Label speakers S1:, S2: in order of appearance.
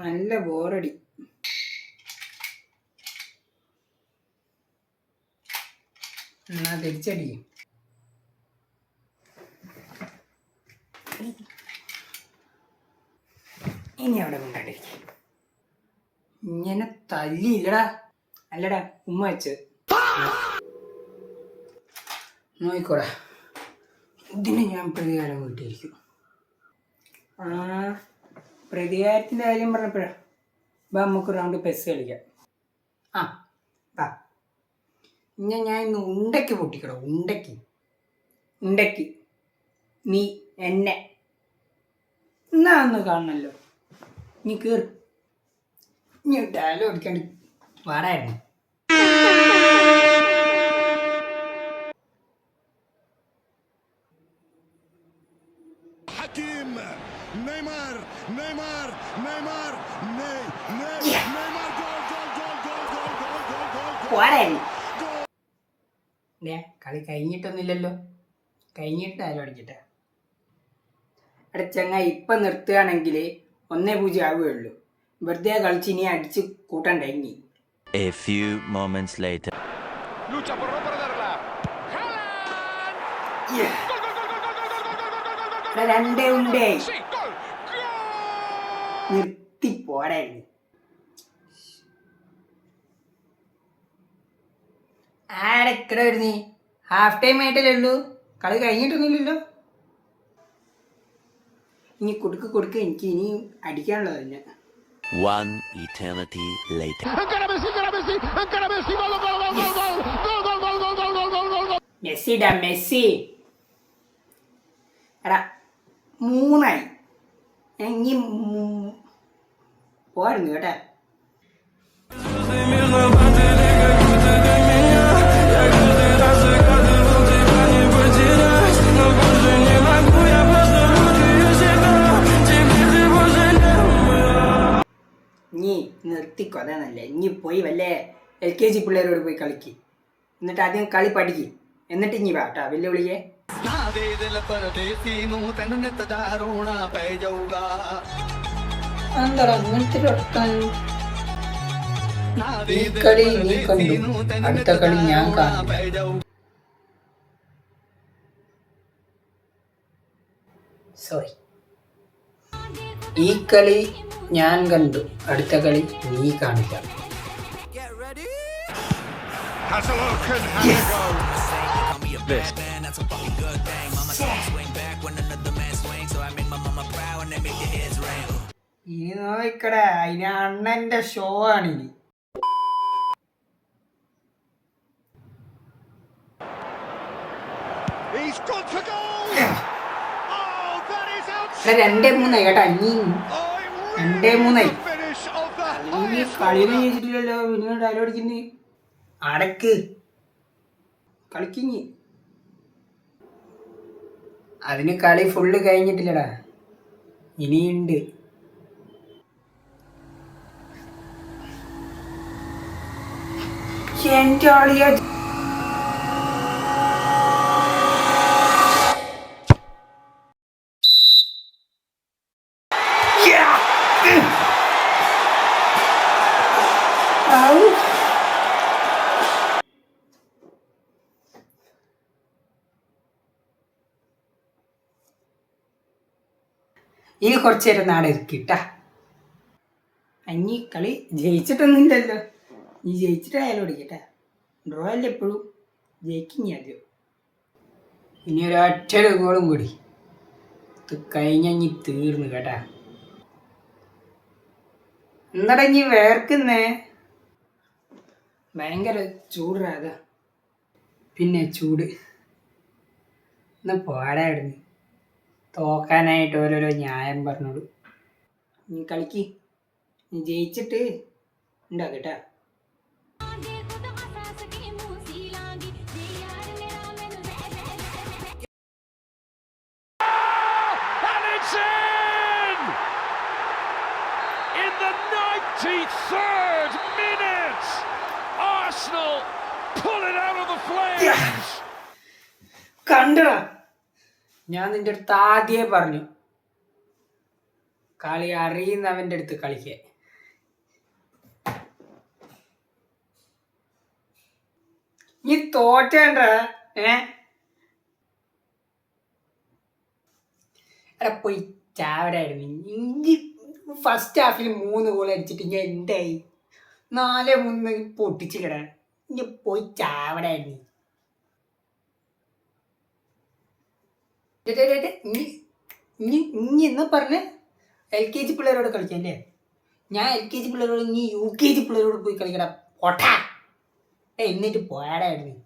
S1: നല്ല ബോറടി. എന്നാ തിരിച്ചടിക്കും. ഇനി അവിടെ കൊണ്ടാണ്ടിരിക്കും. ഇങ്ങനെ തല്ലിയില്ലടാ. അല്ലടാ ഉമ്മ വെച്ച് നോയിക്കോടാ. ഇതിന് ഞാൻ പ്രതികാരം വീട്ടിയിരിക്കും. പ്രതികാരത്തിൻ്റെ കാര്യം പറഞ്ഞപ്പോഴാ നമുക്ക് റൗണ്ട് പെസ് കളിക്കാം. വാ ഞാൻ ഇന്ന് ഉണ്ടയ്ക്ക് പൊട്ടിക്കടോ. ഉണ്ടയ്ക്ക് നീ എന്നെ എന്നാ ഒന്ന് കാണണല്ലോ. നീ കയറി. ഇനി ഡയലോഗ് അടിക്കാണ്ട് പാടായിരുന്നു. കളി കഴിഞ്ഞിട്ടൊന്നുമില്ലല്ലോ. കഴിഞ്ഞിട്ട് ഡയലോഗ് അടിക്കട്ടെ. അവിടെ ചങ്ങായി ഇപ്പം നിർത്തുകയാണെങ്കിൽ 1-0 ആവുകയുള്ളൂ. വെറുതെ കളിച്ച് ഇനി അടിച്ച് കൂട്ടണ്ട. ഇനി
S2: A few moments later.
S1: രണ്ടേ ഉണ്ടേ. നിർത്തി പോരായിരുന്നു. ആരെക്കട വരുന്നീ? ഹാഫ് ടൈം ആയിട്ടല്ലേ ഉള്ളൂ. കളി കഴിഞ്ഞിട്ടൊന്നുമില്ലല്ലോ. ഇനി കൊടുക്ക്. എനിക്ക് ഇനി അടിക്കാനുള്ളത് തന്നെ.
S2: One eternity later.
S1: മെസ്സി എടാ 3 ഇനി പോരുന്നു കേട്ടാ. ഇനി നിർത്തിക്കോ. അതാണല്ലേ. ഇനി പോയി വല്ലേ LKG പിള്ളേരോട് പോയി കളിക്ക്. എന്നിട്ട് ആദ്യം കളി പഠിക്ക്. എന്നിട്ട് ഇനി വാട്ടാ വെല്ലുവിളിയെ. എന്താടാ അങ്ങനത്തെ ഈ കളി നീ കണ്ടു, അടുത്ത കളി ഞാൻ കാണും. സോറി, ഈ കളി ഞാൻ കണ്ടു, അടുത്ത കളി നീ കാണില്ല. ഇനി നോക്കടാ, അതിന് അണ്ണന്റെ ഷോ ആണിനി. രണ്ടേ മൂന്നായി കേട്ടാ. ഇനി 2-3 കളിയൊന്നും ചോദിച്ചിട്ടില്ലല്ലോ. പിന്നെ ഡയലോഗ് അടിക്കുന്നേ. അടക്ക് കളിക്കിഞ്ഞി. അതിന് കളി ഫുള്ള് കഴിഞ്ഞിട്ടില്ലടാ, ഇനിയുണ്ട്. എന്റെ ആളിയ ഇനി കുറച്ചു നേരം നാളെ ഇരിക്കട്ടാ. അഞ്ഞി കളി ജയിച്ചിട്ടൊന്നുമില്ലല്ലോ. നീ ജയിച്ചിട്ട് ആയാലും ഓടിക്കട്ടെ. ഡ്രോ അല്ലേ എപ്പോഴും. ജയിക്കും ആദ്യം. ഇനി ഒരൊറ്റ ഗോളും കൂടി കഴിഞ്ഞി തീർന്നു കേട്ടാ. എന്താടാ ഇനി വേർക്കുന്നേ? ഭയങ്കര ചൂടാത. പിന്നെ ചൂട്. എന്നാ പാടായിരുന്നു. തോക്കാനായിട്ട് ഓരോരോ ന്യായം പറഞ്ഞോളൂ. നീ കളിക്ക്. നീ ജയിച്ചിട്ട് ഉണ്ടാക്കട്ടാ.
S3: In the 93rd minute, Arsenal pull it out of the flames.
S1: കണ്ടടാ, ഞാൻ നിന്റെ അടുത്ത് ആദ്യമേ പറഞ്ഞു കളി അറിയുന്നവൻ്റെ അടുത്ത് കളിക്കുക. നീ തോറ്റേണ്ട എടാ പോയി ചാവടായിരുന്നു. ഇഞ്ചി ഫസ്റ്റ് ഹാഫിൽ 3 ഗോൾ അടിച്ചിട്ട് ഞാൻ എന്തായി 4-3 പൊട്ടിച്ച് കിടാൻ. ഇനി പോയി ചാവടായിരുന്നു. ഇനി എന്നാ പറഞ്ഞ LKG പിള്ളേരോട് കളിക്കല്ലേ? ഞാൻ LKG പിള്ളേരോട് നീ UKG പിള്ളേരോട് പോയി കളിക്കടാ പൊട്ടാ. എന്നിട്ട് പോയാടായിരുന്നു.